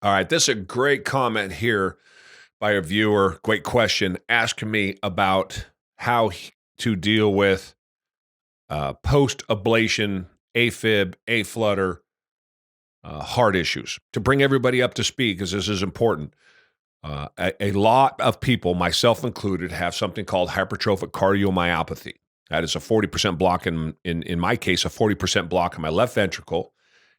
All right, this is a great comment here by a viewer. Great question, asking me about to deal with post-ablation, Afib, flutter, heart issues. To bring everybody up to speed, because this is important. A lot of people, myself included, have something called hypertrophic cardiomyopathy. That is a 40% block, in my case, a 40% block in my left ventricle.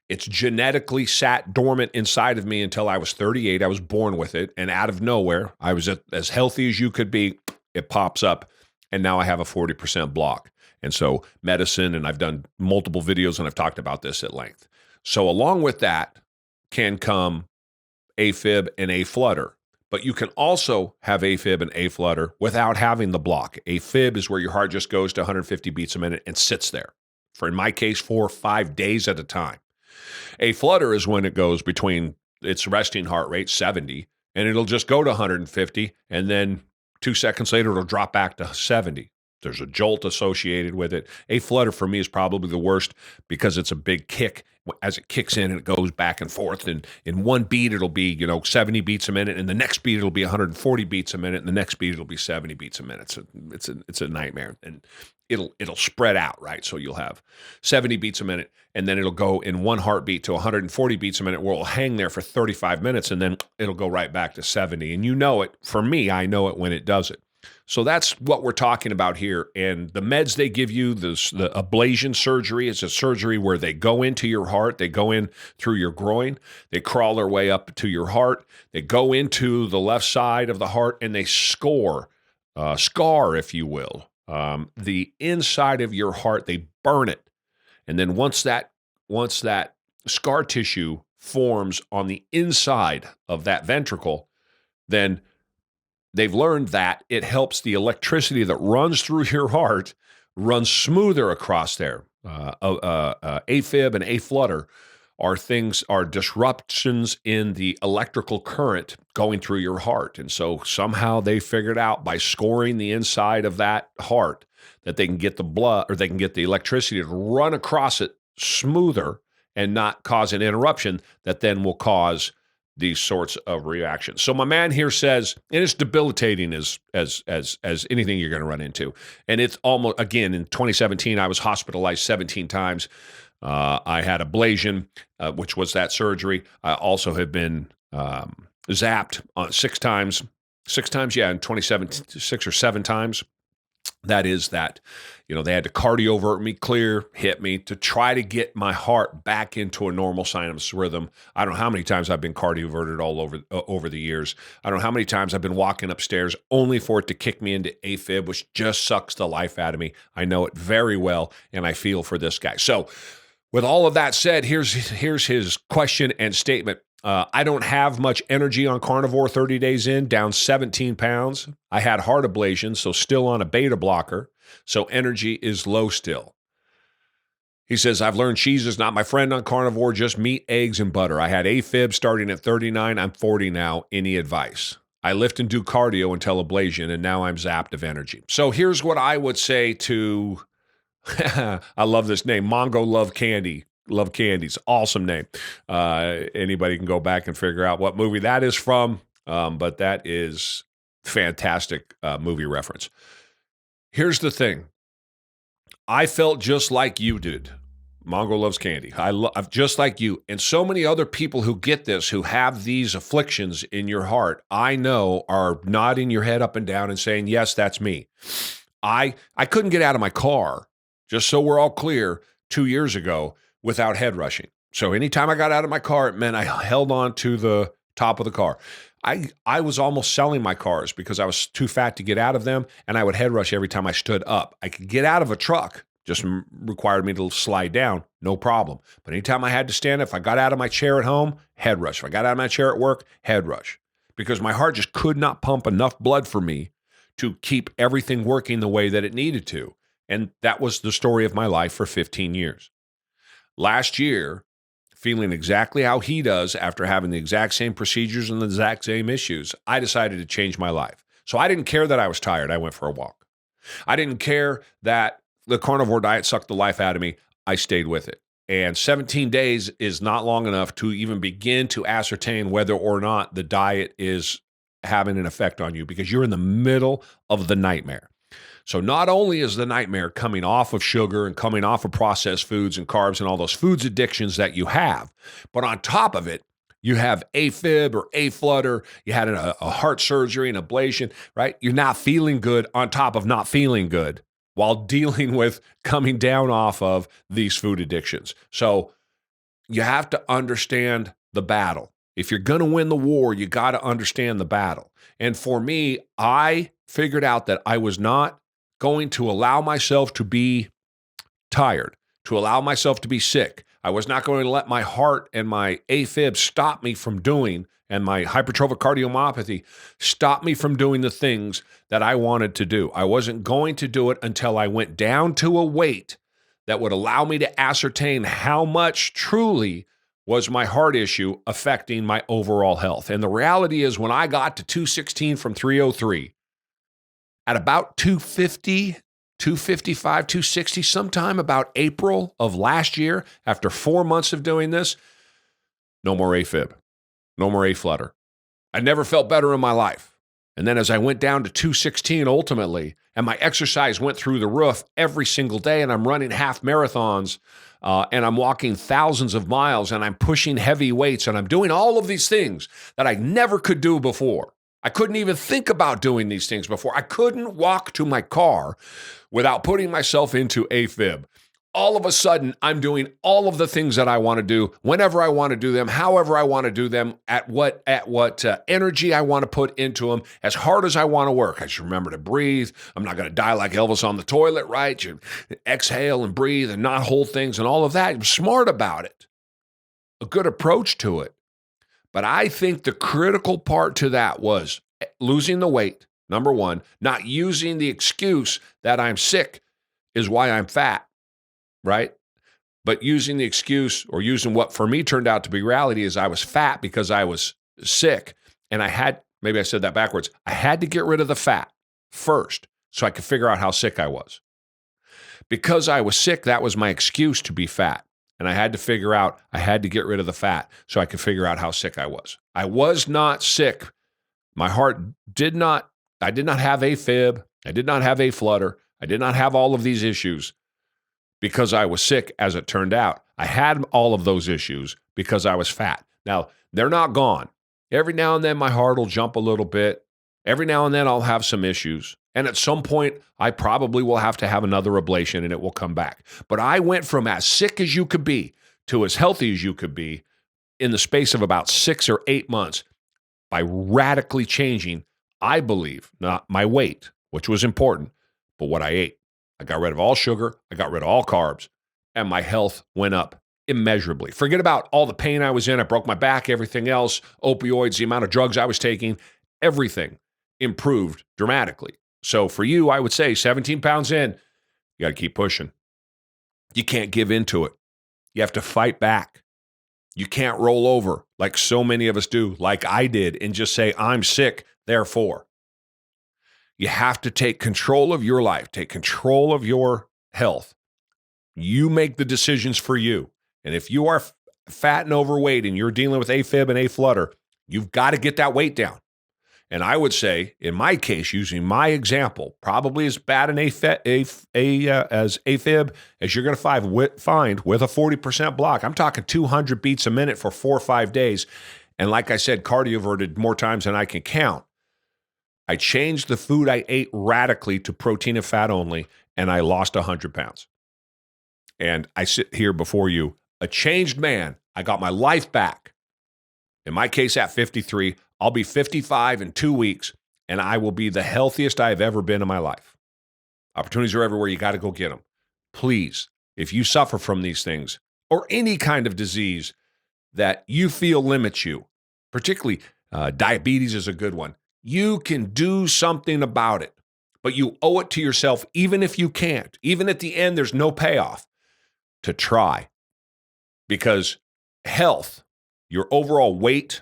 It's genetically sat dormant inside of me until I was 38. I was born with it, and out of nowhere, I was as healthy as you could be. It pops up, and now I have a 40% block. And so medicine, and I've done multiple videos, and I've talked about this at length. So along with that can come Afib and aflutter. But you can also have Afib and aflutter without having the block. Afib is where your heart just goes to 150 beats a minute and sits there for, in my case, 4 or 5 days at a time. Aflutter is when it goes between its resting heart rate, 70, and it'll just go to 150, and then 2 seconds later, it'll drop back to 70. There's a jolt associated with it. Aflutter for me is probably the worst because it's a big kick. As it kicks in and it goes back and forth, and in one beat it'll be 70 beats a minute, and the next beat it'll be 140 beats a minute, and the next beat it'll be 70 beats a minute. So it's a nightmare, and it'll spread out, right? So you'll have 70 beats a minute, and then it'll go in one heartbeat to 140 beats a minute, where it'll hang there for 35 minutes, and then it'll go right back to 70. And you know it. For me, I know it when it does it. So that's what we're talking about here. And the meds they give you, the ablation surgery, is a surgery where they go into your heart, they go in through your groin, they crawl their way up to your heart, they go into the left side of the heart, and they scar, if you will, the inside of your heart. They burn it. And then once that scar tissue forms on the inside of that ventricle, then they've learned that it helps the electricity that runs through your heart run smoother across there. Afib and aflutter are disruptions in the electrical current going through your heart. And so somehow they figured out by scoring the inside of that heart that they can get the blood, or they can get the electricity to run across it smoother and not cause an interruption that then will cause these sorts of reactions. So my man here says, and it's debilitating as anything you're going to run into. And it's almost, again, in 2017, I was hospitalized 17 times. I had ablation, which was that surgery. I also have been zapped 6 times. 6 times, yeah, in 2017, 6 or 7 times. That is that, they had to cardiovert me, hit me to try to get my heart back into a normal sinus rhythm. I don't know how many times I've been cardioverted all over the years. I don't know how many times I've been walking upstairs only for it to kick me into Afib, which just sucks the life out of me. I know it very well, and I feel for this guy. So with all of that said, here's his question and statement. I don't have much energy on carnivore 30 days in, down 17 pounds. I had heart ablation, so still on a beta blocker, so energy is low still. He says, I've learned cheese is not my friend on carnivore, just meat, eggs, and butter. I had Afib starting at 39. I'm 40 now. Any advice? I lift and do cardio until ablation, and now I'm zapped of energy. So here's what I would say to, I love this name, Mongo Love Candy. Love Candies, awesome name. Anybody can go back and figure out what movie that is from, but that is fantastic movie reference. Here's the thing. I felt just like you did. Mongo loves candy. I'm just like you, and so many other people who get this, who have these afflictions in your heart, I know are nodding your head up and down and saying, yes, that's me. I couldn't get out of my car, just so we're all clear, 2 years ago, without head rushing. So anytime I got out of my car, it meant I held on to the top of the car. I was almost selling my cars because I was too fat to get out of them, and I would head rush every time I stood up. I could get out of a truck, just required me to slide down, no problem. But anytime I had to stand up, if I got out of my chair at home, head rush. If I got out of my chair at work, head rush. Because my heart just could not pump enough blood for me to keep everything working the way that it needed to. And that was the story of my life for 15 years. Last year, feeling exactly how he does after having the exact same procedures and the exact same issues, I decided to change my life. So I didn't care that I was tired. I went for a walk. I didn't care that the carnivore diet sucked the life out of me. I stayed with it. And 17 days is not long enough to even begin to ascertain whether or not the diet is having an effect on you, because you're in the middle of the nightmare. So not only is the nightmare coming off of sugar and coming off of processed foods and carbs and all those foods addictions that you have, but on top of it, you have AFib or A-flutter, you had a heart surgery, an ablation, right? You're not feeling good on top of not feeling good while dealing with coming down off of these food addictions. So you have to understand the battle. If you're going to win the war, you got to understand the battle. And for me, I figured out that I was not going to allow myself to be tired, to allow myself to be sick. I was not going to let my heart and my AFib stop me from doing, and my hypertrophic cardiomyopathy stop me from doing the things that I wanted to do. I wasn't going to do it until I went down to a weight that would allow me to ascertain how much truly was my heart issue affecting my overall health. And the reality is, when I got to 216 from 303, at about 250, 255, 260, sometime about April of last year, after 4 months of doing this, no more AFib, no more A-flutter. I never felt better in my life. And then as I went down to 216 ultimately, and my exercise went through the roof every single day, and I'm running half marathons, and I'm walking thousands of miles, and I'm pushing heavy weights, and I'm doing all of these things that I never could do before. I couldn't even think about doing these things before. I couldn't walk to my car without putting myself into AFib. All of a sudden, I'm doing all of the things that I want to do, whenever I want to do them, however I want to do them, at what energy I want to put into them, as hard as I want to work. I just remember to breathe. I'm not going to die like Elvis on the toilet, right? You exhale and breathe and not hold things and all of that. I'm smart about it. A good approach to it. But I think the critical part to that was losing the weight, number one, not using the excuse that I'm sick is why I'm fat, right? But using the excuse, or using what for me turned out to be reality, is I was fat because I was sick. And maybe I said that backwards. I had to get rid of the fat first so I could figure out how sick I was. Because I was sick, that was my excuse to be fat. And I had to get rid of the fat so I could figure out how sick I was. I was not sick. My heart I did not have AFib. I did not have A-flutter. I did not have all of these issues because I was sick, as it turned out. I had all of those issues because I was fat. Now, they're not gone. Every now and then my heart will jump a little bit. Every now and then I'll have some issues. And at some point, I probably will have to have another ablation and it will come back. But I went from as sick as you could be to as healthy as you could be in the space of about 6 or 8 months by radically changing, I believe, not my weight, which was important, but what I ate. I got rid of all sugar. I got rid of all carbs, and my health went up immeasurably. Forget about all the pain I was in. I broke my back, everything else, opioids, the amount of drugs I was taking, everything improved dramatically. So for you, I would say 17 pounds in, you got to keep pushing. You can't give into it. You have to fight back. You can't roll over like so many of us do, like I did, and just say, I'm sick, therefore. You have to take control of your life, take control of your health. You make the decisions for you. And if you are fat and overweight and you're dealing with AFib and A-flutter, you've got to get that weight down. And I would say, in my case, using my example, probably as bad an as AFib as you're going to find with a 40% block. I'm talking 200 beats a minute for 4 or 5 days. And like I said, cardioverted more times than I can count. I changed the food I ate radically to protein and fat only, and I lost 100 pounds. And I sit here before you, a changed man. I got my life back. In my case, at 53, I'll be 55 in 2 weeks, and I will be the healthiest I've ever been in my life. Opportunities are everywhere. You got to go get them. Please, if you suffer from these things or any kind of disease that you feel limits you, particularly diabetes is a good one, you can do something about it, but you owe it to yourself, even if you can't. Even at the end, there's no payoff, to try. Because health, your overall weight,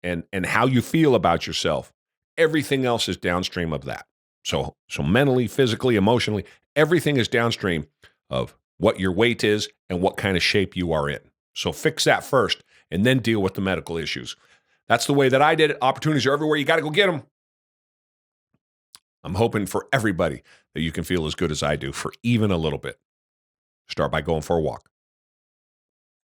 and how you feel about yourself, everything else is downstream of that. So mentally, physically, emotionally, everything is downstream of what your weight is, and what kind of shape you are in. So fix that first and then deal with the medical issues. That's the way that I did it. Opportunities are everywhere. You got to go get them. I'm hoping for everybody that you can feel as good as I do for even a little bit. Start by going for a walk.